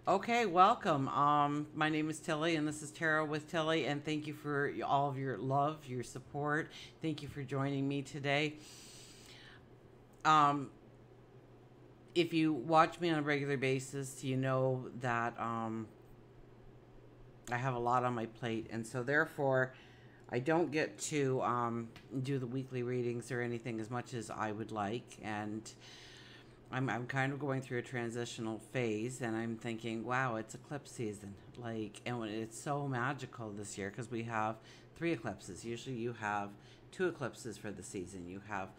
Okay, welcome. My name is Tilly, and this is Tarot with Tilly, and thank you for all of your love, your support. Thank you for joining me today. Um, if you watch me on a regular basis, you know that I have a lot on my plate, and so therefore, I don't get to do the weekly readings or anything as much as I would like, and I'm kind of going through a transitional phase, and I'm thinking, wow, it's eclipse season. Like, and it's so magical this year because we have three eclipses. Usually you have two eclipses for the season. You have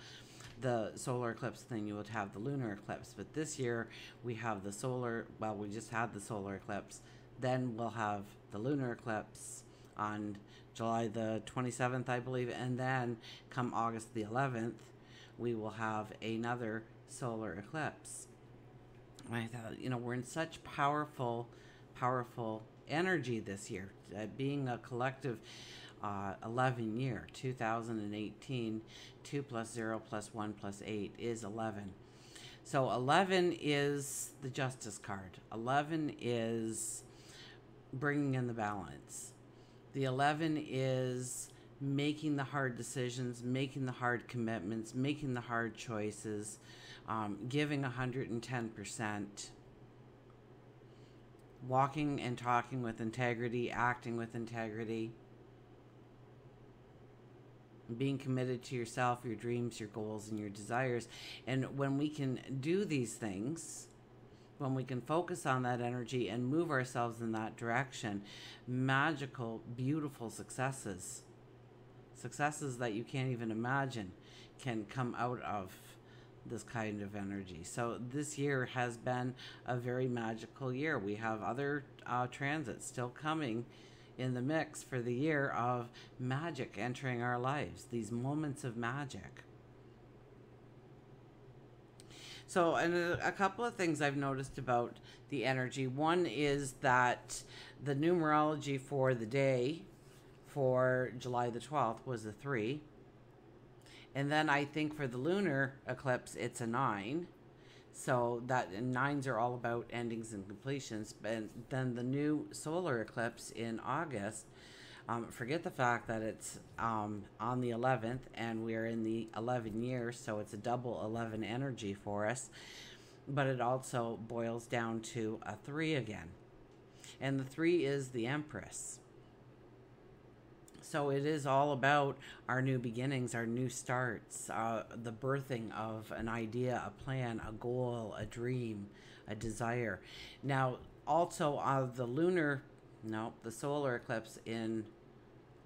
the solar eclipse, then you would have the lunar eclipse. But this year we have the solar, well, we just had the solar eclipse. Then we'll have the lunar eclipse on July the 27th, I believe. And then come August the 11th, we will have another solar eclipse. And I thought, we're in such powerful energy this year. Being a collective 11 year, 2018, 2 plus 0 plus 1 plus 8 is 11. So 11 is the justice card. 11 is bringing in the balance. The 11 is making the hard decisions, making the hard commitments, making the hard choices, giving 110%, walking and talking with integrity, acting with integrity, being committed to yourself, your dreams, your goals, and your desires. And when we can do these things, when we can focus on that energy and move ourselves in that direction, magical, beautiful successes that you can't even imagine can come out of this kind of energy. So this year has been a very magical year. We have other transits still coming in the mix for the year of magic entering our lives, these moments of magic. So, and a couple of things I've noticed about the energy. One is that the numerology for the day for July the 12th was a 3. And then I think for the lunar eclipse, it's a 9. So that, and nines are all about endings and completions. And then the new solar eclipse in August, forget the fact that it's on the 11th and we're in the 11 years, so it's a double 11 energy for us. But it also boils down to a 3 again. And the 3 is the Empress. So it is all about our new beginnings, our new starts, the birthing of an idea, a plan, a goal, a dream, a desire. Now, also the solar eclipse in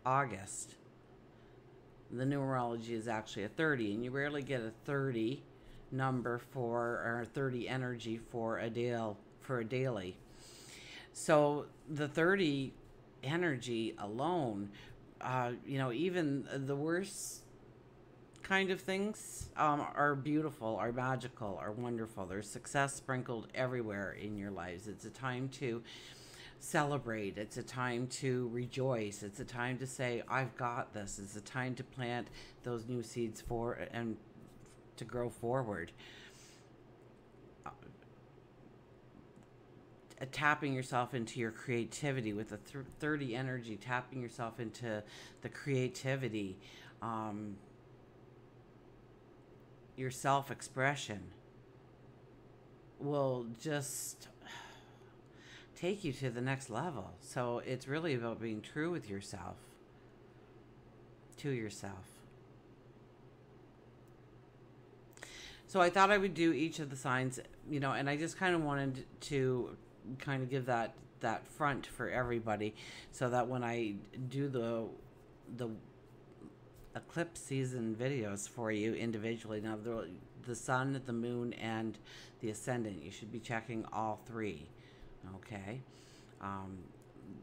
August, the numerology is actually a 30, and you rarely get a 30 number or 30 energy for a daily. So the 30 energy alone, even the worst kind of things are beautiful, are magical, are wonderful. There's success sprinkled everywhere in your lives. It's a time to celebrate. It's a time to rejoice. It's a time to say, I've got this. It's a time to plant those new seeds and to grow forward. Tapping yourself into your creativity with the 30 energy, tapping yourself into the creativity, your self-expression will just take you to the next level. So it's really about being true with yourself, to yourself. So I thought I would do each of the signs, and I just kind of wanted to kind of give that front for everybody, so that when I do the eclipse season videos for you individually, now the sun, the moon, and the ascendant, you should be checking all three. Okay.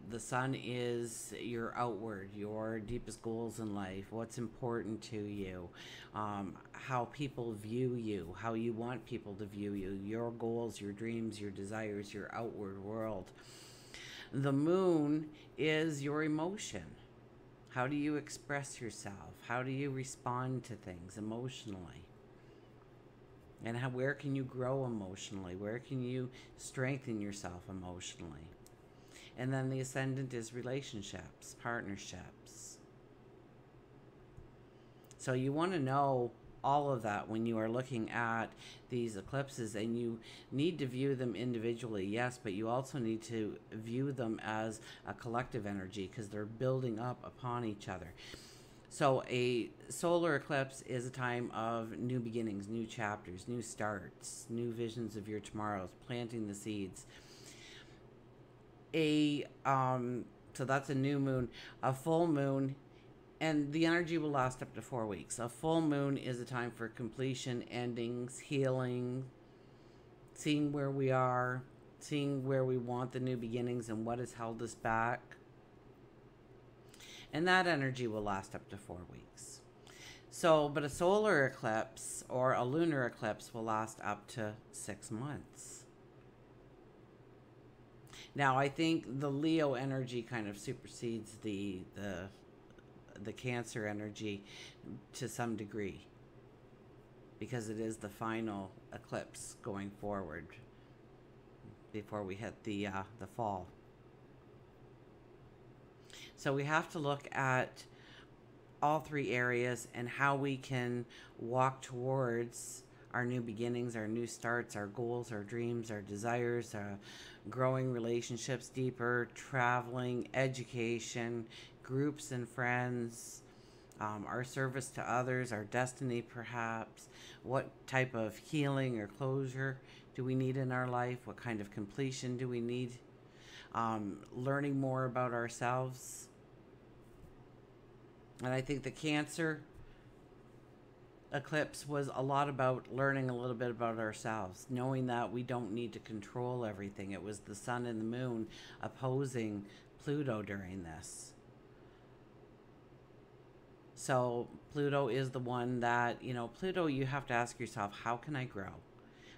The sun is your outward, your deepest goals in life, what's important to you, how people view you, how you want people to view you, your goals, your dreams, your desires, your outward world. The moon is your emotion. How do you express yourself? How do you respond to things emotionally? And where can you grow emotionally? Where can you strengthen yourself emotionally? And then the ascendant is relationships, partnerships. So you want to know all of that when you are looking at these eclipses, and you need to view them individually, yes, but you also need to view them as a collective energy because they're building up upon each other. So a solar eclipse is a time of new beginnings, new chapters, new starts, new visions of your tomorrows, planting the seeds. So that's a new moon. A full moon, and the energy will last up to 4 weeks. A full moon is a time for completion, endings, healing, seeing where we are, seeing where we want the new beginnings and what has held us back. And that energy will last up to 4 weeks. So, but a solar eclipse or a lunar eclipse will last up to 6 months. Now, I think the Leo energy kind of supersedes the Cancer energy to some degree, because it is the final eclipse going forward before we hit the fall. So we have to look at all 3 areas and how we can walk towards our new beginnings, our new starts, our goals, our dreams, our desires, growing relationships deeper, traveling, education, groups and friends, our service to others, our destiny perhaps. What type of healing or closure do we need in our life? What kind of completion do we need? Learning more about ourselves. And I think the Cancer eclipse was a lot about learning a little bit about ourselves, knowing that we don't need to control everything. It was the sun and the moon opposing Pluto during this. So Pluto is the one that, Pluto, you have to ask yourself, how can I grow?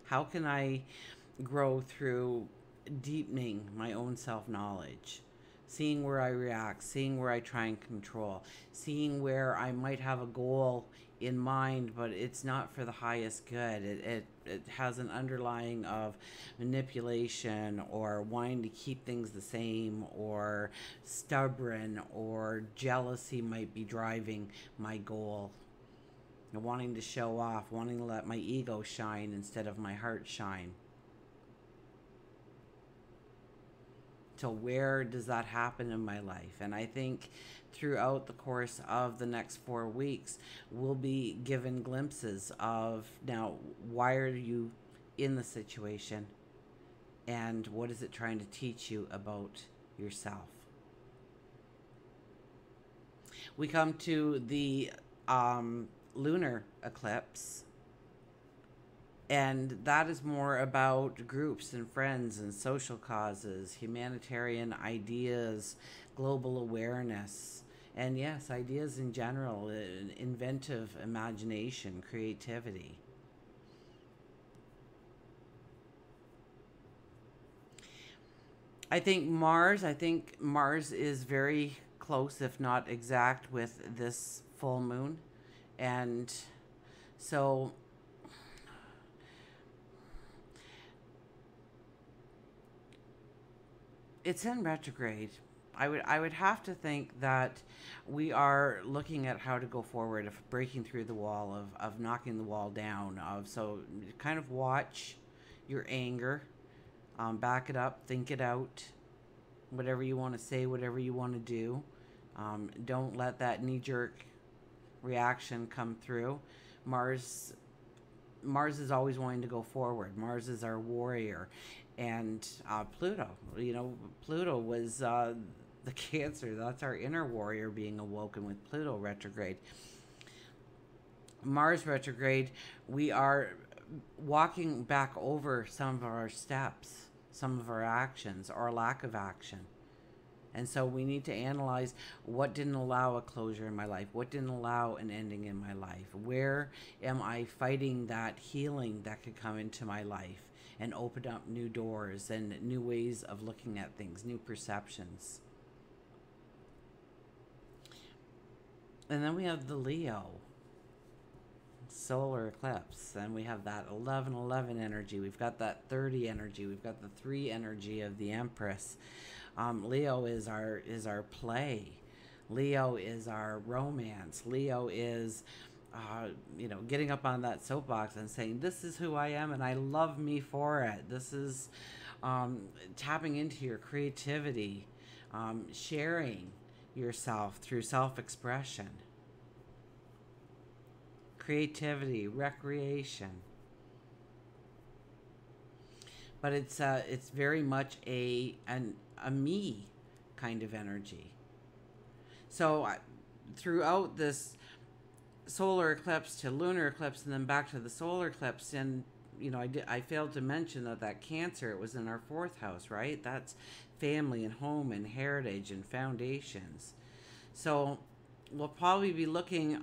How can I grow through deepening my own self-knowledge? Seeing where I react, seeing where I try and control, seeing where I might have a goal in mind, but it's not for the highest good. It has an underlying of manipulation or wanting to keep things the same, or stubborn, or jealousy might be driving my goal. Wanting to show off, wanting to let my ego shine instead of my heart shine. So where does that happen in my life? And I think throughout the course of the next 4 weeks, we'll be given glimpses of, now, why are you in the situation? And what is it trying to teach you about yourself? We come to the lunar eclipse. And that is more about groups and friends and social causes, humanitarian ideas, global awareness, and yes, ideas in general, inventive imagination, creativity. I think Mars is very close, if not exact, with this full moon. And so it's in retrograde. I would have to think that we are looking at how to go forward, of breaking through the wall, of knocking the wall down, so kind of watch your anger, back it up, think it out, whatever you want to say, whatever you want to do. Don't let that knee-jerk reaction come through. Mars is always wanting to go forward. Mars is our warrior. And Pluto, Pluto was the Cancer. That's our inner warrior being awoken with Pluto retrograde. Mars retrograde, we are walking back over some of our steps, some of our actions, or lack of action. And so we need to analyze what didn't allow a closure in my life, what didn't allow an ending in my life. Where am I fighting that healing that could come into my life and open up new doors and new ways of looking at things, new perceptions. And then we have the Leo. solar eclipse. And we have that 11-11 energy. We've got that 30 energy. We've got the 3 energy of the Empress. Leo is our play. Leo is our romance. Leo is, getting up on that soapbox and saying, this is who I am and I love me for it. This is tapping into your creativity, sharing yourself through self-expression, creativity, recreation. But it's very much a me kind of energy. So throughout this solar eclipse to lunar eclipse and then back to the solar eclipse, and I failed to mention that Cancer, it was in our 4th house, right? That's family and home and heritage and foundations. So we'll probably be looking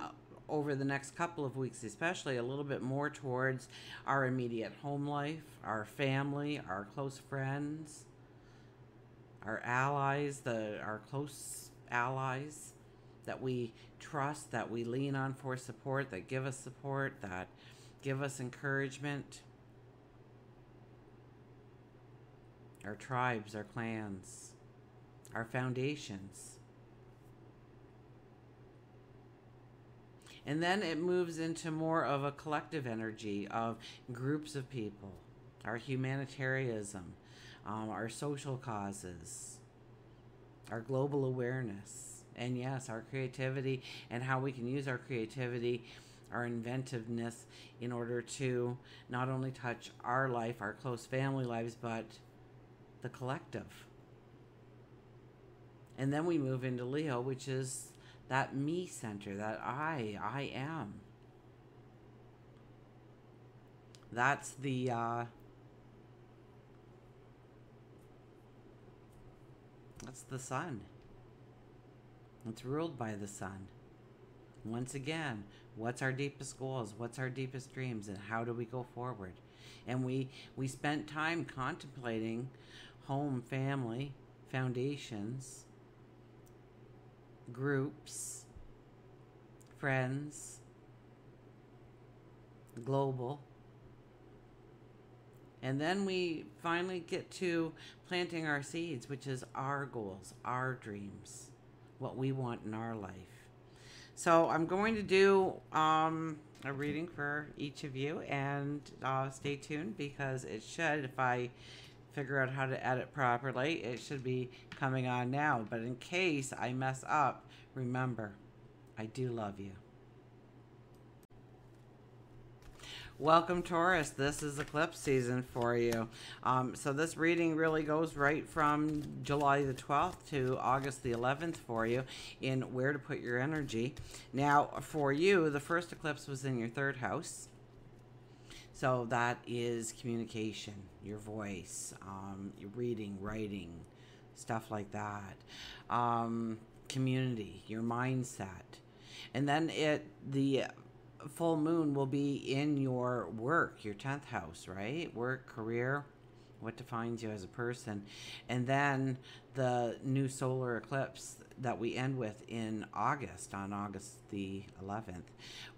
over the next couple of weeks, especially a little bit more towards our immediate home life, our family, our close friends, our allies, our close allies that we trust, that we lean on for support, that give us support, that give us encouragement. Our tribes, our clans, our foundations. And then it moves into more of a collective energy of groups of people, our humanitarianism, our social causes, our global awareness, and yes, our creativity and how we can use our creativity, our inventiveness in order to not only touch our life, our close family lives, but the collective. And then we move into Leo, which is that me center, that I am. That's the sun. It's ruled by the sun. Once again, what's our deepest goals? What's our deepest dreams? And how do we go forward? And we spent time contemplating home, family, foundations, groups, friends, global. And then we finally get to planting our seeds, which is our goals, our dreams, what we want in our life. So I'm going to do a reading for each of you, and stay tuned because it should, if I figure out how to edit properly, it should be coming on now. But in case I mess up, remember, I do love you. Welcome, Taurus. This is eclipse season for you. So this reading really goes right from July the 12th to August the 11th for you in where to put your energy. Now, for you, the first eclipse was in your 3rd house. So that is communication, your voice, your reading, writing, stuff like that. Community, your mindset. And then the full moon will be in your work, your 10th house, right? Work, career, what defines you as a person. And then the new solar eclipse that we end with in August, on August the 11th,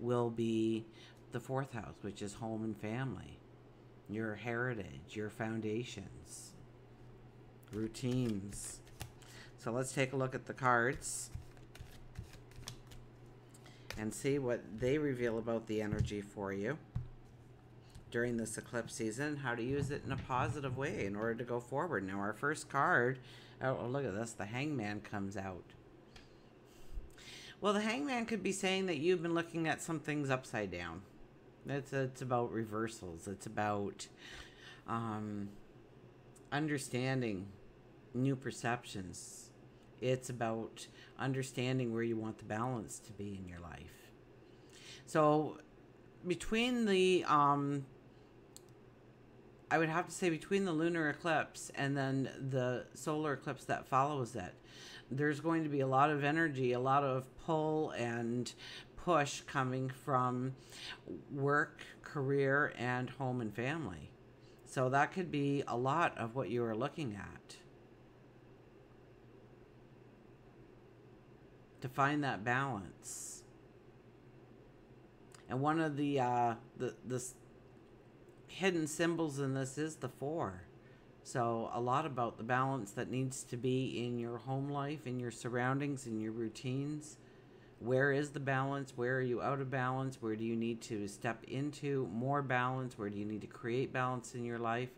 will be the 4th house, which is home and family, your heritage, your foundations, routines. So let's take a look at the cards and see what they reveal about the energy for you during this eclipse season, how to use it in a positive way in order to go forward. Now, our first card, oh, look at this, the Hangman comes out. Well, the Hangman could be saying that you've been looking at some things upside down. It's about reversals. It's about understanding new perceptions. It's about understanding where you want the balance to be in your life. So between the I would have to say between the lunar eclipse and then the solar eclipse that follows it, there's going to be a lot of energy, a lot of pull and push coming from work, career, and home and family. So that could be a lot of what you are looking at. To find that balance. And one of the hidden symbols in this is the 4. So a lot about the balance that needs to be in your home life, in your surroundings, in your routines. Where is the balance? Where are you out of balance? Where do you need to step into more balance? Where do you need to create balance in your life?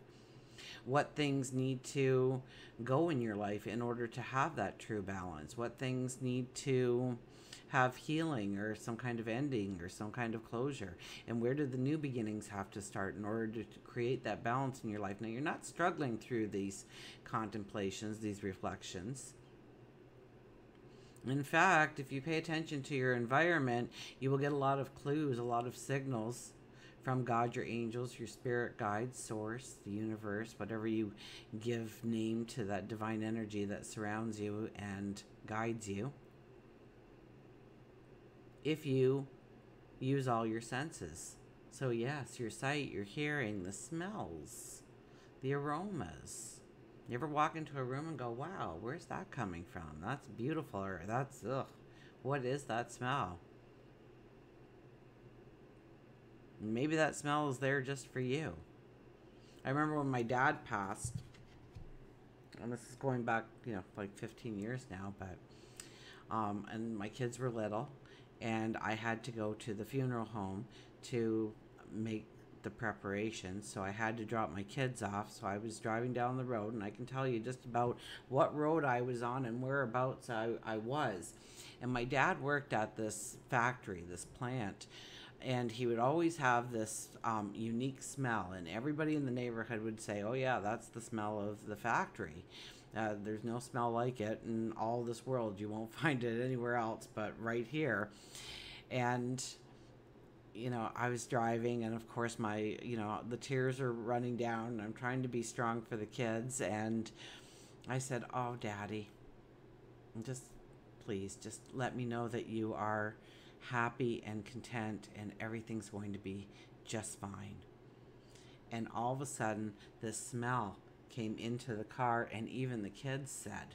What things need to go in your life in order to have that true balance? What things need to have healing or some kind of ending or some kind of closure? And where do the new beginnings have to start in order to create that balance in your life? Now, you're not struggling through these contemplations, these reflections. In fact, if you pay attention to your environment, you will get a lot of clues, a lot of signals from God, your angels, your spirit guides, source, the universe, whatever you give name to that divine energy that surrounds you and guides you. If you use all your senses. So yes, your sight, your hearing, the smells, the aromas. You ever walk into a room and go, wow, where's that coming from? That's beautiful, or that's, ugh, what is that smell? Maybe that smell is there just for you. I remember when my dad passed, and this is going back, like 15 years now, but, and my kids were little, and I had to go to the funeral home to make the preparation, so I had to drop my kids off. So I was driving down the road, and I can tell you just about what road I was on and whereabouts I was. And my dad worked at this factory, this plant, and he would always have this unique smell, and everybody in the neighborhood would say, oh yeah, that's the smell of the factory. There's no smell like it in all this world. You won't find it anywhere else but right here. And I was driving, and of course my, the tears are running down. I'm trying to be strong for the kids, and I said, oh, Daddy, please, just let me know that you are happy and content, and everything's going to be just fine. And all of a sudden, this smell came into the car, and even the kids said,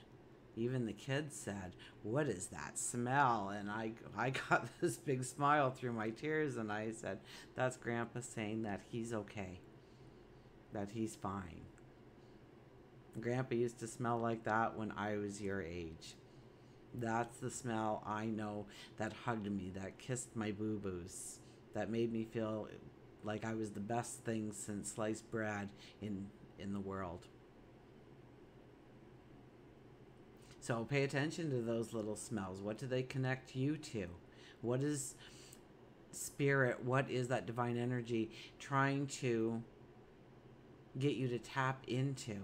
what is that smell? And I got this big smile through my tears, and I said, that's Grandpa saying that he's okay, that he's fine. Grandpa used to smell like that when I was your age. That's the smell I know that hugged me, that kissed my boo-boos, that made me feel like I was the best thing since sliced bread in the world. So pay attention to those little smells. What do they connect you to? What is spirit? What is that divine energy trying to get you to tap into?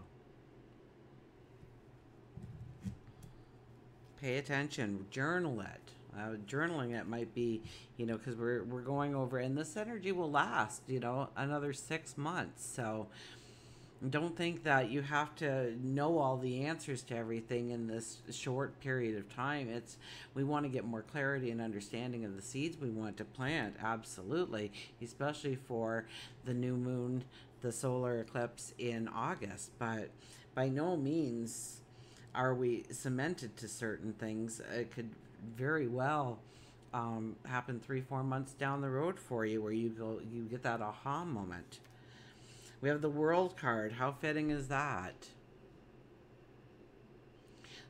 Pay attention. Journal it. Journaling it might be, because we're going over, and this energy will last, another 6 months. So don't think that you have to know all the answers to everything in this short period of time. We want to get more clarity and understanding of the seeds we want to plant, absolutely, especially for the new moon, the solar eclipse in August. But by no means are we cemented to certain things. It could very well happen 3-4 months down the road for you, where you get that aha moment. We have the World card. How fitting is that?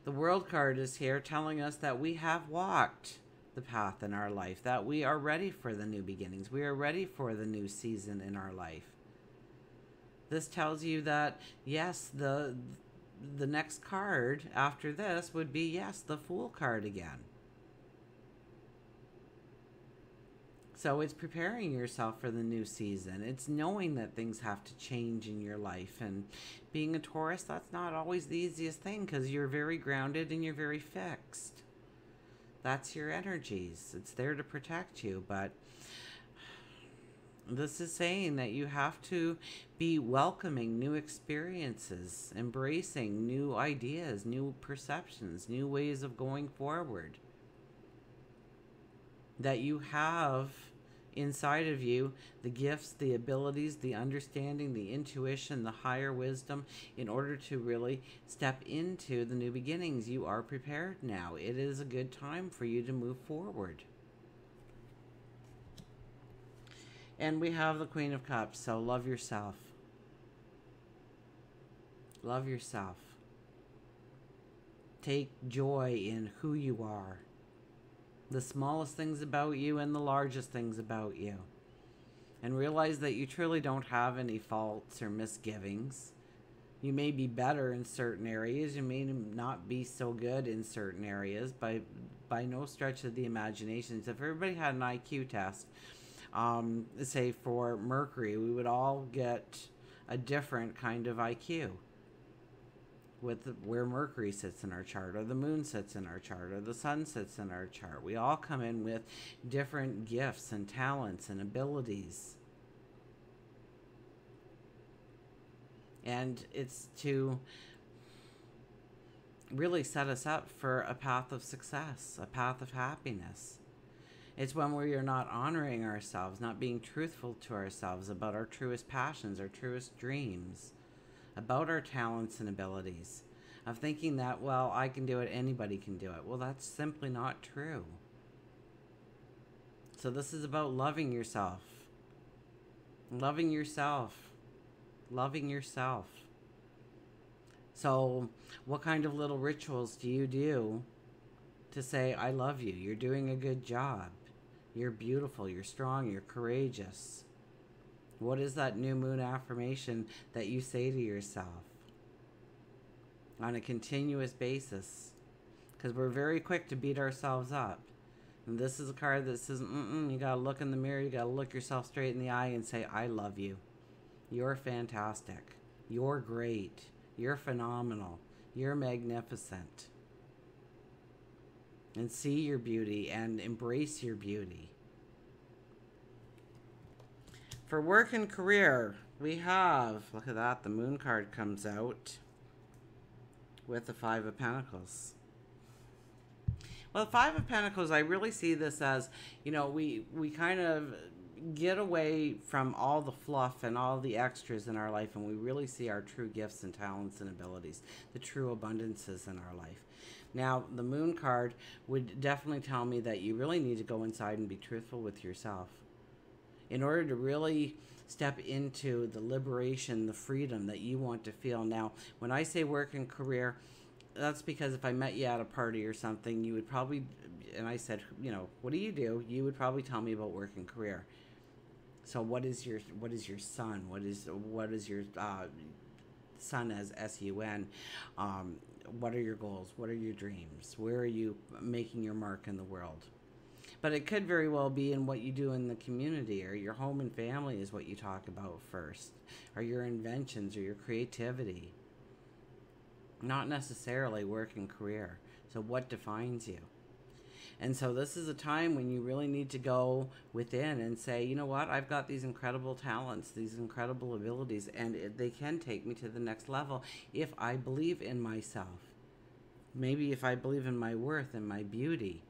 The World card is here telling us that we have walked the path in our life, that we are ready for the new beginnings. We are ready for the new season in our life. This tells you that, yes, the next card after this would be, yes, the Fool card again. So it's preparing yourself for the new season. It's knowing that things have to change in your life. And being a Taurus, that's not always the easiest thing, because you're very grounded and you're very fixed. That's your energies. It's there to protect you. But this is saying that you have to be welcoming new experiences, embracing new ideas, new perceptions, new ways of going forward. That you have inside of you the gifts, the abilities, the understanding, the intuition, the higher wisdom, in order to really step into the new beginnings. You are prepared now. It is a good time for you to move forward. And we have the Queen of Cups, so love yourself. Love yourself. Take joy in who you are. The smallest things about you and the largest things about you. And realize that you truly don't have any faults or misgivings. You may be better in certain areas. You may not be so good in certain areas by no stretch of the imagination. If everybody had an IQ test, say for Mercury, we would all get a different kind of IQ. With where Mercury sits in our chart, or the moon sits in our chart, or the sun sits in our chart. We all come in with different gifts and talents and abilities. And it's to really set us up for a path of success, a path of happiness. It's when we are not honoring ourselves, not being truthful to ourselves about our truest passions, our truest dreams, about our talents and abilities, of thinking that, well, I can do it, anybody can do it. Well, that's simply not true. So this is about loving yourself. Loving yourself. Loving yourself. So what kind of little rituals do you do to say, I love you, you're doing a good job, you're beautiful, you're strong, you're courageous? What is that new moon affirmation that you say to yourself on a continuous basis? Because we're very quick to beat ourselves up. And this is a card that says, you got to look in the mirror, you got to look yourself straight in the eye and say, I love you. You're fantastic. You're great. You're phenomenal. You're magnificent. And see your beauty and embrace your beauty. For work and career, we have, look at that, the Moon card comes out with the Five of Pentacles. Well, the Five of Pentacles, I really see this as, we kind of get away from all the fluff and all the extras in our life, and we really see our true gifts and talents and abilities, the true abundances in our life. Now, the Moon card would definitely tell me that you really need to go inside and be truthful with yourself. In order to really step into the liberation, the freedom that you want to feel. Now, when I say work and career, that's because if I met you at a party or something, you would probably, and I said, what do? You would probably tell me about work and career. So what is your sun? What is your sun as S-U-N? What are your goals? What are your dreams? Where are you making your mark in the world? But it could very well be in what you do in the community, or your home and family is what you talk about first, or your inventions or your creativity. Not necessarily work and career. So what defines you? And so this is a time when you really need to go within and say, you know what, I've got these incredible talents, these incredible abilities, and they can take me to the next level if I believe in myself. Maybe if I believe in my worth and my beauty.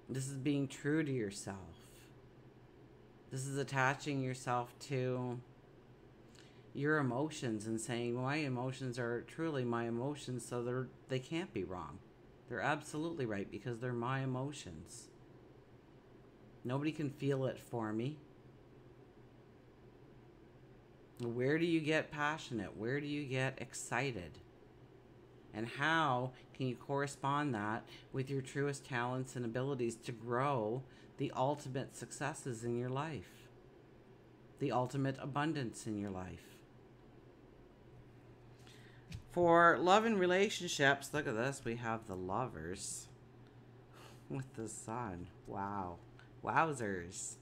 This is being true to yourself. This is attaching yourself to your emotions and saying, my emotions are truly my emotions, so they can't be wrong. They're absolutely right because they're my emotions. Nobody can feel it for me. Where do you get passionate? Where do you get excited? And how can you correspond that with your truest talents and abilities to grow the ultimate successes in your life? The ultimate abundance in your life? For love and relationships, look at this. We have the Lovers with the Sun. Wow. Wowzers.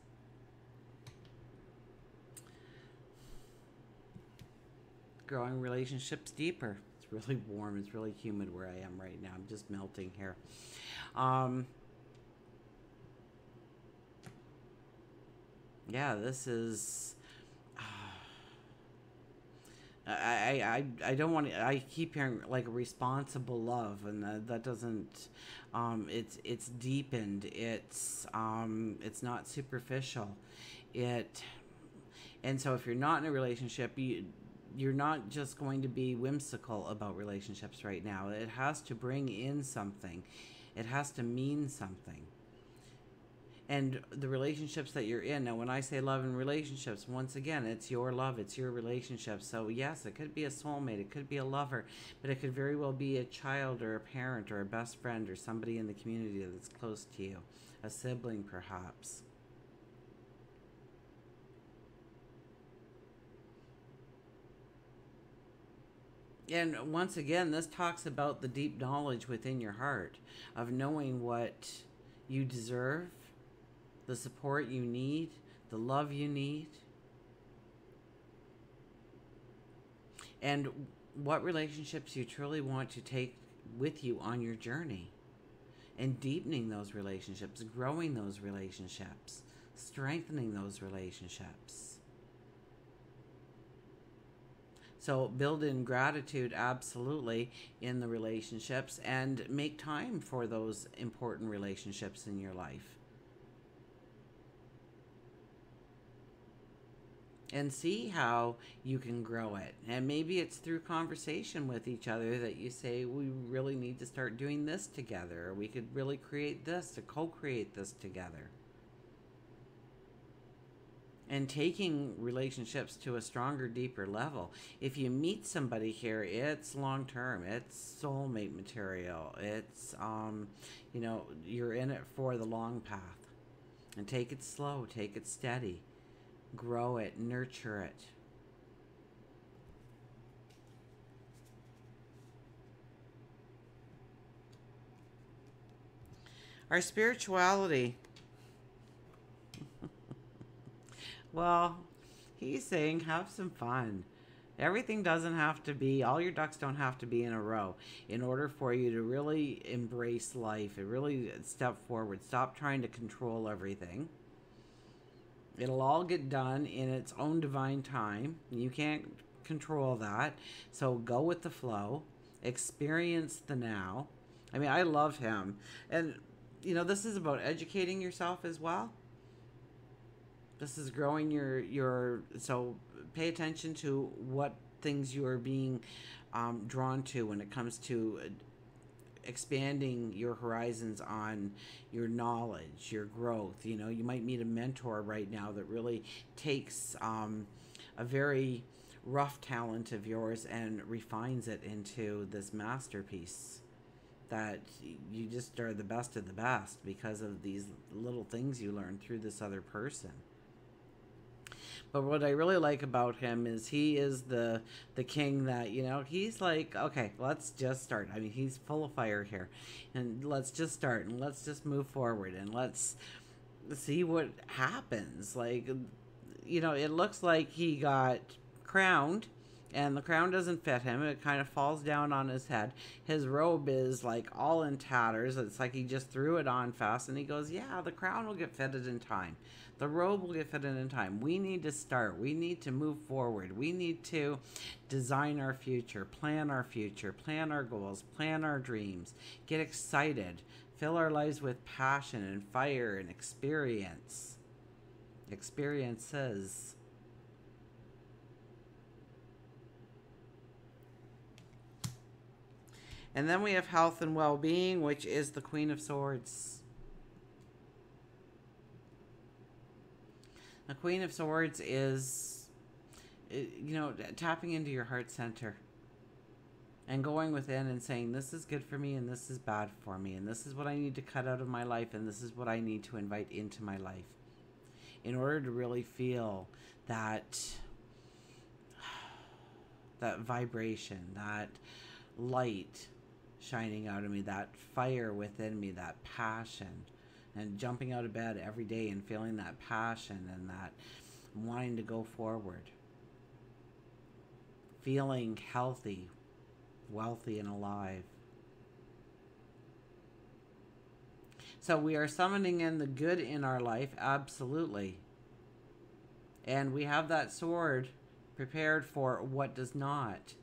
Growing relationships deeper. It's really warm. It's really humid where I am right now. I'm just melting here. Yeah, this is... I don't want to, I keep hearing like responsible love, and that doesn't, it's deepened, it's not superficial, and so if you're not in a relationship, you're not just going to be whimsical about relationships right now. It has to bring in something. It has to mean something. and the relationships that you're in. Now, when I say love and relationships, once again, it's your love, it's your relationship. So yes, it could be a soulmate, it could be a lover, but it could very well be a child or a parent or a best friend or somebody in the community that's close to you, a sibling perhaps. And once again, this talks about the deep knowledge within your heart of knowing what you deserve, the support you need, the love you need, and what relationships you truly want to take with you on your journey, and deepening those relationships, growing those relationships, strengthening those relationships. So build in gratitude, absolutely, in the relationships, and make time for those important relationships in your life. And see how you can grow it. And maybe it's through conversation with each other that you say, we really need to start doing this together. Or we could really create this, to co-create this together. And taking relationships to a stronger, deeper level. If you meet somebody here, it's long-term. It's soulmate material. It's, you know, you're in it for the long path. And take it slow. Take it steady. Grow it. Nurture it. Our spirituality. Well, he's saying have some fun. Everything doesn't have to be, all your ducks don't have to be in a row in order for you to really embrace life and really step forward. Stop trying to control everything. It'll all get done in its own divine time. You can't control that. So go with the flow. Experience the now. I mean, I love him. And, you know, this is about educating yourself as well. This is growing your so pay attention to what things you are being drawn to when it comes to expanding your horizons on your knowledge, your growth. You know, you might meet a mentor right now that really takes a very rough talent of yours and refines it into this masterpiece that you just are the best of the best because of these little things you learn through this other person. But what I really like about him is he is the king that, you know, he's like, okay, let's just start. I mean, he's full of fire here. And let's just start and let's just move forward and let's see what happens. Like, you know, it looks like he got crowned and the crown doesn't fit him. It kind of falls down on his head. His robe is like all in tatters. It's like he just threw it on fast and he goes, yeah, the crown will get fitted in time. The robe will get fitted in time. We need to start. We need to move forward. We need to design our future, plan our goals, plan our dreams, get excited, fill our lives with passion and fire and experience. Experiences. And then we have health and well-being, which is the Queen of Swords. The Queen of Swords is, you know, tapping into your heart center and going within and saying, this is good for me and this is bad for me and this is what I need to cut out of my life and this is what I need to invite into my life in order to really feel that vibration, that light shining out of me, that fire within me, that passion. And jumping out of bed every day and feeling that passion and that wanting to go forward. Feeling healthy, wealthy, and alive. So we are summoning in the good in our life, absolutely. And we have that sword prepared for what does not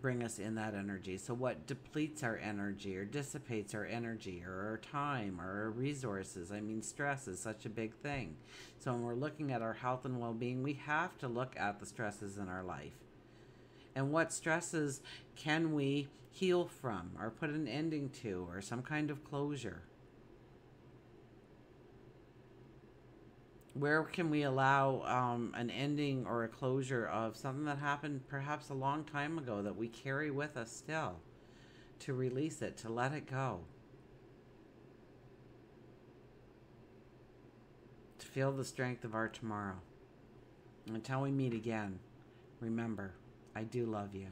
bring us in that energy. So what depletes our energy or dissipates our energy or our time or our resources? I mean, stress is such a big thing. So when we're looking at our health and well-being, we have to look at the stresses in our life. And what stresses can we heal from or put an ending to or some kind of closure? Where can we allow an ending or a closure of something that happened perhaps a long time ago that we carry with us still? To release it, to let it go. To feel the strength of our tomorrow. Until we meet again, remember, I do love you.